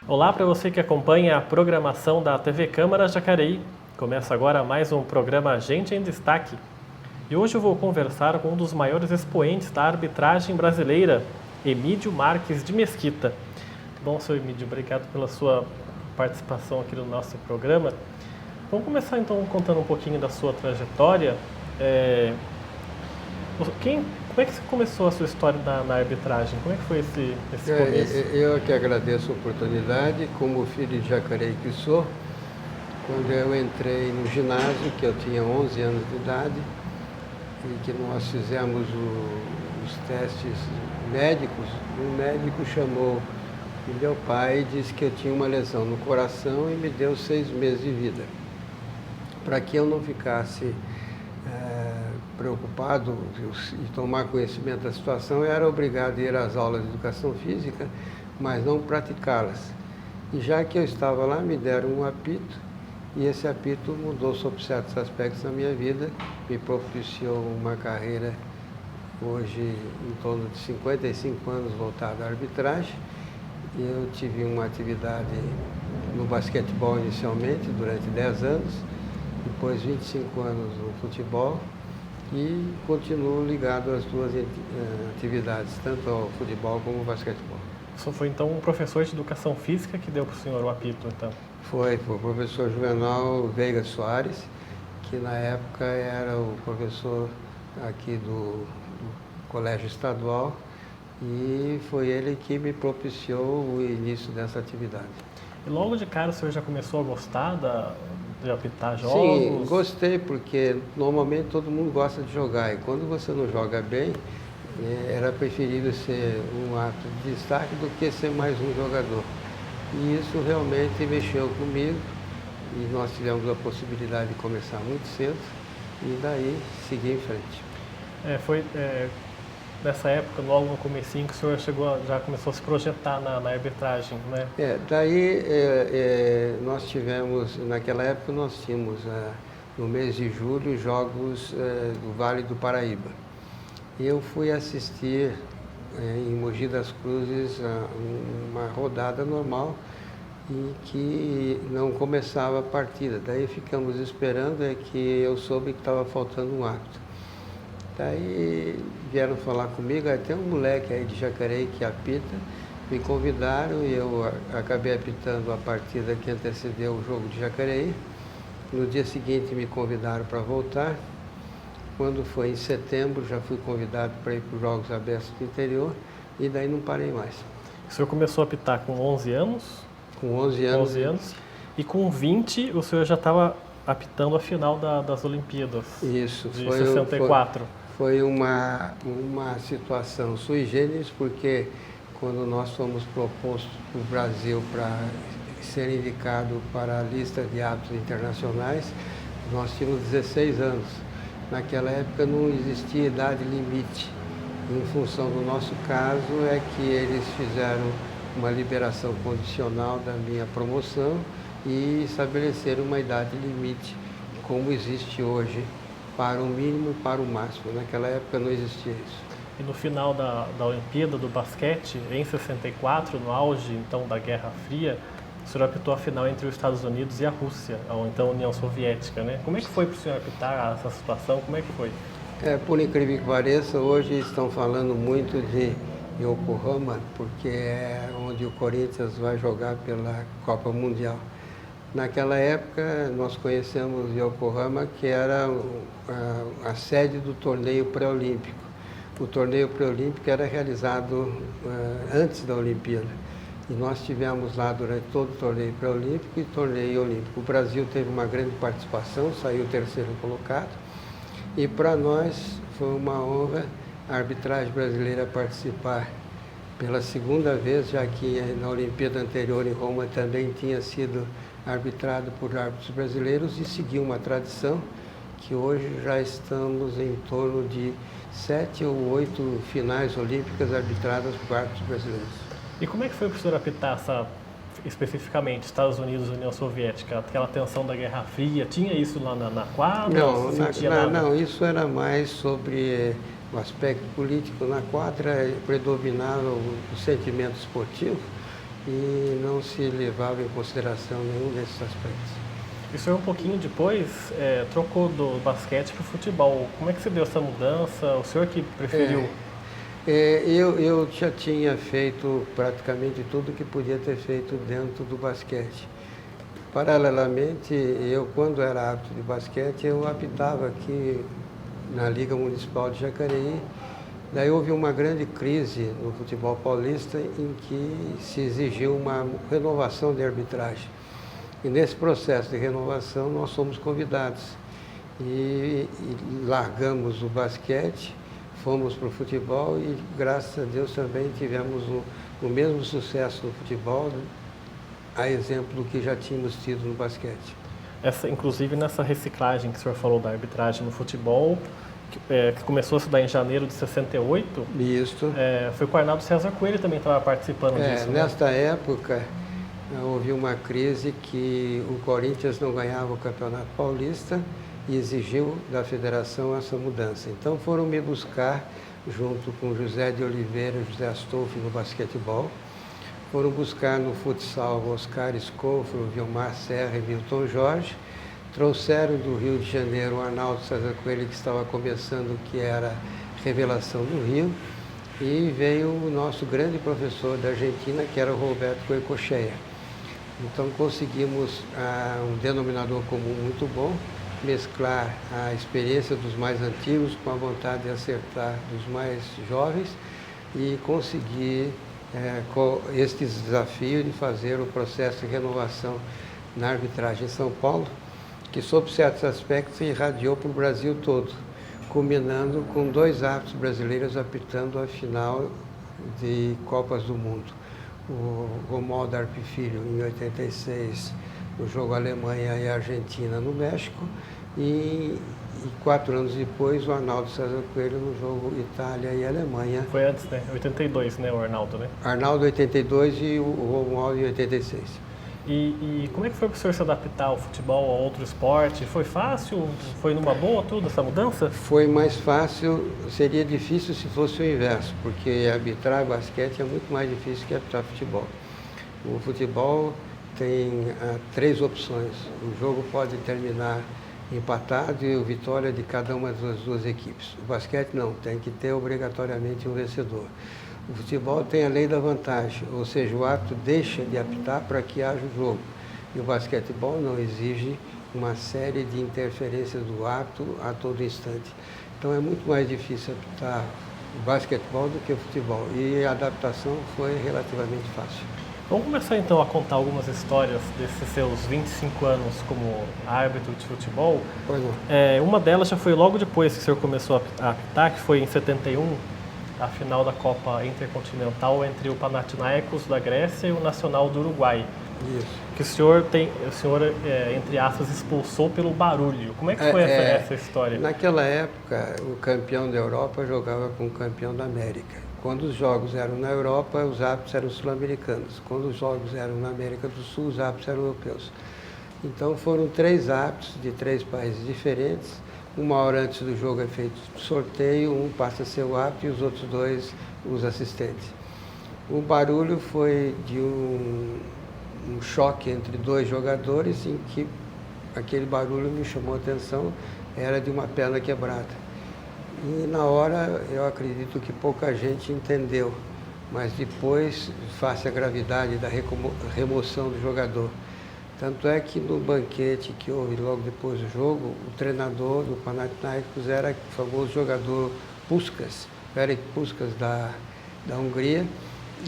Olá para você que acompanha a programação da TV Câmara Jacareí. Começa agora mais um programa Gente em Destaque. E hoje eu vou conversar com um dos maiores expoentes da arbitragem brasileira, Emídio Marques de Mesquita. Bom, seu Emídio, obrigado pela sua participação aqui no nosso programa. Vamos começar então contando um pouquinho da sua trajetória. Como é que começou a sua história na arbitragem? Como é que foi esse começo? Eu que agradeço a oportunidade, como filho de Jacareí que sou, quando eu entrei no ginásio, que eu tinha 11 anos de idade, e que nós fizemos os testes médicos, um médico chamou meu pai e disse que eu tinha uma lesão no coração e me deu 6 meses de vida. Para que eu não ficasse preocupado e tomar conhecimento da situação, eu era obrigado a ir às aulas de educação física, mas não praticá-las. E já que eu estava lá, me deram um apito, e esse apito mudou sobre certos aspectos da minha vida, me propiciou uma carreira hoje em torno de 55 anos voltada à arbitragem. Eu tive uma atividade no basquetebol inicialmente, durante 10 anos, depois 25 anos no futebol, e continuo ligado às duas atividades, tanto ao futebol como ao basquetebol. O senhor foi então um professor de educação física que deu para o senhor o apito, então? Foi o professor Juvenal Veiga Soares, que na época era o professor aqui do Colégio Estadual, e foi ele que me propiciou o início dessa atividade. E logo de cara o senhor já começou a gostar de apitar jogos? Sim, gostei, porque normalmente todo mundo gosta de jogar, e quando você não joga bem, era preferível ser um ato de destaque do que ser mais um jogador. E isso realmente mexeu comigo, e nós tivemos a possibilidade de começar muito cedo, e daí seguir em frente. Nessa época, logo no comecinho, que o senhor já começou a se projetar na arbitragem, né? Nós tivemos, naquela época nós tínhamos, no mês de julho, jogos do Vale do Paraíba. Eu fui assistir em Mogi das Cruzes uma rodada normal e que não começava a partida. Daí ficamos esperando, que eu soube que estava faltando um árbitro. Daí vieram falar comigo, tem um moleque aí de Jacareí que apita, me convidaram e eu acabei apitando a partida que antecedeu o jogo de Jacareí. No dia seguinte me convidaram para voltar. Quando foi em setembro, já fui convidado para ir para os Jogos Abertos do Interior e daí não parei mais. O senhor começou a apitar com 11 anos? Com 11 anos. 11 anos. E com 20 o senhor já estava apitando a final das Olimpíadas. Isso, de 64. Foi uma situação sui generis, porque quando nós fomos propostos para o Brasil para ser indicado para a lista de árbitros internacionais, nós tínhamos 16 anos. Naquela época não existia idade limite. Em função do nosso caso, é que eles fizeram uma liberação condicional da minha promoção e estabeleceram uma idade limite, como existe hoje, para o mínimo e para o máximo. Naquela época não existia isso. E no final da Olimpíada do basquete, em 64, no auge então da Guerra Fria, o senhor apitou a final entre os Estados Unidos e a Rússia, ou então a União Soviética, né? Como é que foi para o senhor apitar essa situação? Como é que foi? Por incrível que pareça, hoje estão falando muito de Yokohama, porque é onde o Corinthians vai jogar pela Copa Mundial. Naquela época, nós conhecemos Yokohama, que era a sede do torneio pré-olímpico. O torneio pré-olímpico era realizado antes da Olimpíada. E nós tivemos lá durante todo o torneio pré-olímpico e torneio olímpico. O Brasil teve uma grande participação, saiu terceiro colocado. E para nós foi uma honra a arbitragem brasileira participar pela segunda vez, já que na Olimpíada anterior em Roma também tinha sido arbitrado por árbitros brasileiros, e seguiu uma tradição que hoje já estamos em torno de 7 ou 8 finais olímpicas arbitradas por árbitros brasileiros. E como é que foi para o senhor apitar especificamente Estados Unidos e União Soviética? Aquela tensão da Guerra Fria, tinha isso lá na quadra? Não, isso era mais sobre o aspecto político. Na quadra predominava o sentimento esportivo, e não se levava em consideração nenhum desses aspectos. E o senhor, um pouquinho depois, trocou do basquete para o futebol. Como é que se deu essa mudança? O senhor que preferiu? Eu já tinha feito praticamente tudo que podia ter feito dentro do basquete. Paralelamente, eu, quando era árbitro de basquete, eu apitava aqui na Liga Municipal de Jacareí. Daí houve uma grande crise no futebol paulista em que se exigiu uma renovação de arbitragem. E nesse processo de renovação nós fomos convidados e largamos o basquete, fomos para o futebol e, graças a Deus, também tivemos o mesmo sucesso no futebol, né? A exemplo do que já tínhamos tido no basquete. Inclusive nessa reciclagem que o senhor falou da arbitragem no futebol, que começou a se dar em janeiro de 68, Isso. Foi com o Arnaldo César Coelho também estava participando disso. Nesta época, houve uma crise que o Corinthians não ganhava o Campeonato Paulista e exigiu da federação essa mudança. Então foram me buscar, junto com José de Oliveira e José Astolfi no basquetebol, foram buscar no futsal Oscar Escofro, Vilmar Serra e Milton Jorge, trouxeram do Rio de Janeiro o Arnaldo César Coelho, que estava começando, que era Revelação do Rio, e veio o nosso grande professor da Argentina, que era o Roberto Goicoechea. Então conseguimos um denominador comum muito bom, mesclar a experiência dos mais antigos com a vontade de acertar dos mais jovens e conseguir este desafio de fazer o processo de renovação na arbitragem em São Paulo, que sob certos aspectos se irradiou para o Brasil todo, culminando com 2 árbitros brasileiros apitando a final de Copas do Mundo. O Romualdo Arpe Filho, em 86, no jogo Alemanha e Argentina no México, e 4 anos depois o Arnaldo César Coelho no jogo Itália e Alemanha. Foi antes, né? 82, né, o Arnaldo, né? Arnaldo 82 e o Romualdo em 86. E como é que foi para o senhor se adaptar ao futebol, a outro esporte? Foi fácil? Foi numa boa tudo essa mudança? Foi mais fácil, seria difícil se fosse o inverso, porque arbitrar basquete é muito mais difícil que arbitrar futebol. O futebol tem 3 opções. O jogo pode terminar empatado e o vitória de cada uma das 2 equipes. O basquete não, tem que ter obrigatoriamente um vencedor. O futebol tem a lei da vantagem, ou seja, o árbitro deixa de apitar para que haja o jogo. E o basquetebol não, exige uma série de interferências do árbitro a todo instante. Então é muito mais difícil apitar o basquetebol do que o futebol. E a adaptação foi relativamente fácil. Vamos começar então a contar algumas histórias desses seus 25 anos como árbitro de futebol. Pois não. Uma delas já foi logo depois que o senhor começou a apitar, que foi em 71, a final da Copa Intercontinental entre o Panathinaikos da Grécia e o Nacional do Uruguai. Isso. Que o senhor, entre aspas, expulsou pelo barulho. Como é que foi essa história? Naquela época, o campeão da Europa jogava com o campeão da América. Quando os jogos eram na Europa, os árbitros eram sul-americanos. Quando os jogos eram na América do Sul, os árbitros eram europeus. Então foram 3 árbitros de 3 países diferentes. 1 hora antes do jogo é feito sorteio, um passa a ser o árbitro e os outros 2 os assistentes. O barulho foi de um choque entre 2 jogadores, em que aquele barulho me chamou a atenção, era de uma perna quebrada. E na hora eu acredito que pouca gente entendeu, mas depois, face à gravidade da remoção do jogador. Tanto é que no banquete que houve logo depois do jogo, o treinador do Panathinaikos era o famoso jogador Puskas, Ferenc Puskas da Hungria,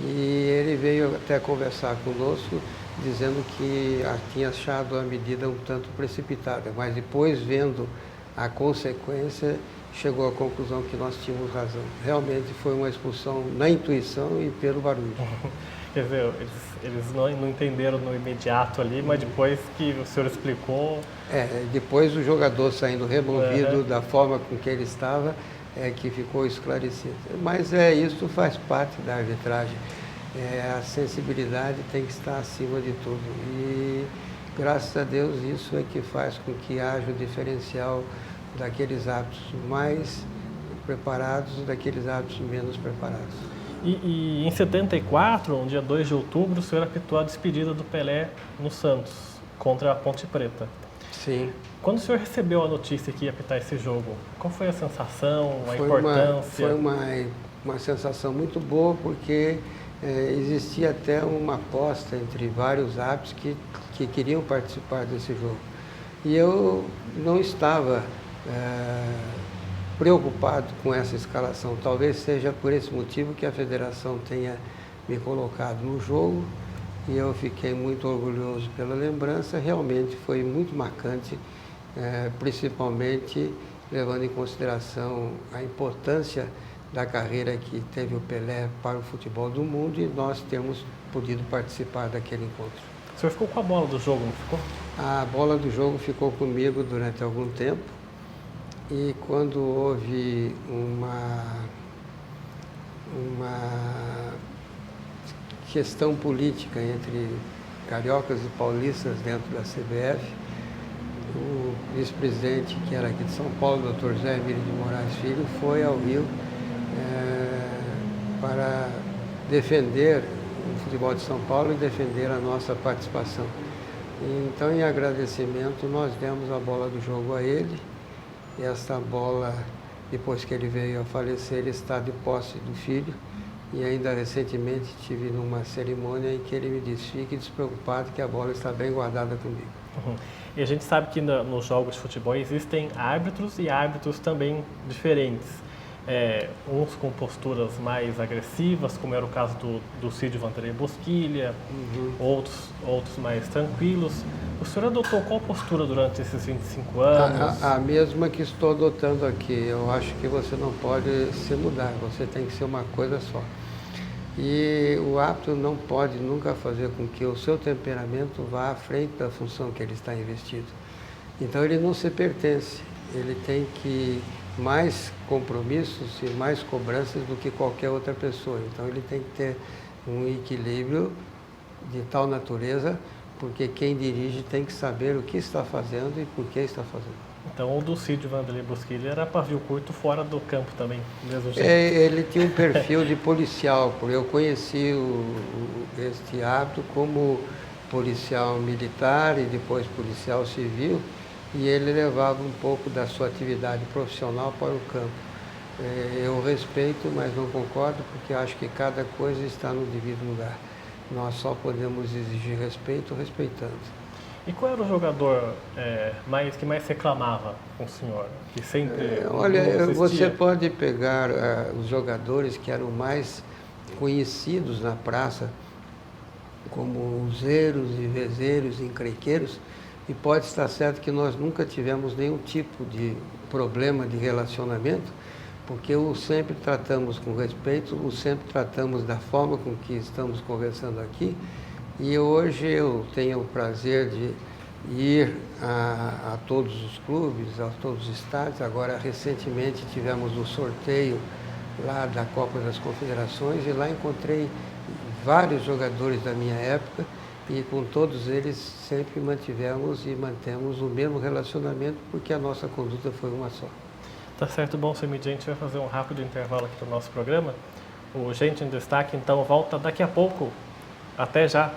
e ele veio até conversar conosco, dizendo que tinha achado a medida um tanto precipitada, mas depois, vendo a consequência, chegou à conclusão que nós tínhamos razão. Realmente foi uma expulsão na intuição e pelo barulho. Quer dizer, eles não entenderam no imediato ali, mas depois que o senhor explicou... Depois o jogador saindo removido da forma com que ele estava, que ficou esclarecido. Mas isso faz parte da arbitragem. A sensibilidade tem que estar acima de tudo. E, graças a Deus, isso é que faz com que haja o diferencial daqueles árbitros mais preparados daqueles árbitros menos preparados. E em 74, no dia 2 de outubro, o senhor apitou a despedida do Pelé no Santos, contra a Ponte Preta. Sim. Quando o senhor recebeu a notícia que ia apitar esse jogo, qual foi a sensação, a importância? Foi uma sensação muito boa, porque existia até uma aposta entre vários árbitros que queriam participar desse jogo. E eu não estava preocupado com essa escalação. Talvez seja por esse motivo que a federação tenha me colocado no jogo, e eu fiquei muito orgulhoso pela lembrança. Realmente foi muito marcante, principalmente levando em consideração a importância da carreira que teve o Pelé para o futebol do mundo, e nós termos podido participar daquele encontro. O senhor ficou com a bola do jogo, não ficou? A bola do jogo ficou comigo durante algum tempo, e quando houve uma questão política entre cariocas e paulistas dentro da CBF, o vice-presidente, que era aqui de São Paulo, Dr. José Emílio de Moraes Filho, foi ao Rio para defender o futebol de São Paulo e defender a nossa participação. Então, em agradecimento, nós demos a bola do jogo a ele, e essa bola, depois que ele veio a falecer, ele está de posse do filho, e ainda recentemente tive numa cerimônia em que ele me disse: fique despreocupado que a bola está bem guardada comigo. Uhum. E a gente sabe que nos jogos de futebol existem árbitros e árbitros também diferentes. Uns com posturas mais agressivas, como era o caso do Cid Vanderlei Bosquilha, outros mais tranquilos. O senhor adotou qual postura durante esses 25 anos? A mesma que estou adotando aqui. Eu acho que você não pode se mudar, você tem que ser uma coisa só. E o árbitro não pode nunca fazer com que o seu temperamento vá à frente da função que ele está investido. Então ele não se pertence, ele tem que mais compromissos e mais cobranças do que qualquer outra pessoa. Então ele tem que ter um equilíbrio de tal natureza, porque quem dirige tem que saber o que está fazendo e por que está fazendo. Então o do Cid Vanderlei Bosquilha era pavio curto fora do campo também, do mesmo jeito? Ele tinha um perfil de policial, porque eu conheci este árbitro como policial militar e depois policial civil, e ele levava um pouco da sua atividade profissional para o campo. Eu respeito, mas não concordo, porque acho que cada coisa está no devido lugar. Nós só podemos exigir respeito respeitando. E qual era o jogador que mais reclamava com o senhor? Que sempre olha, você pode pegar os jogadores que eram mais conhecidos na praça, como useiros e vezeiros e encrenqueiros, e pode estar certo que nós nunca tivemos nenhum tipo de problema de relacionamento, porque o sempre tratamos com respeito, o sempre tratamos da forma com que estamos conversando aqui. E hoje eu tenho o prazer de ir a todos os clubes, a todos os estádios. Agora, recentemente, tivemos o sorteio lá da Copa das Confederações, e lá encontrei vários jogadores da minha época, e com todos eles sempre mantivemos e mantemos o mesmo relacionamento, porque a nossa conduta foi uma só. Tá certo, bom, senhor Midia, a gente vai fazer um rápido intervalo aqui para o nosso programa. O Gente em Destaque, então, volta daqui a pouco. Até já!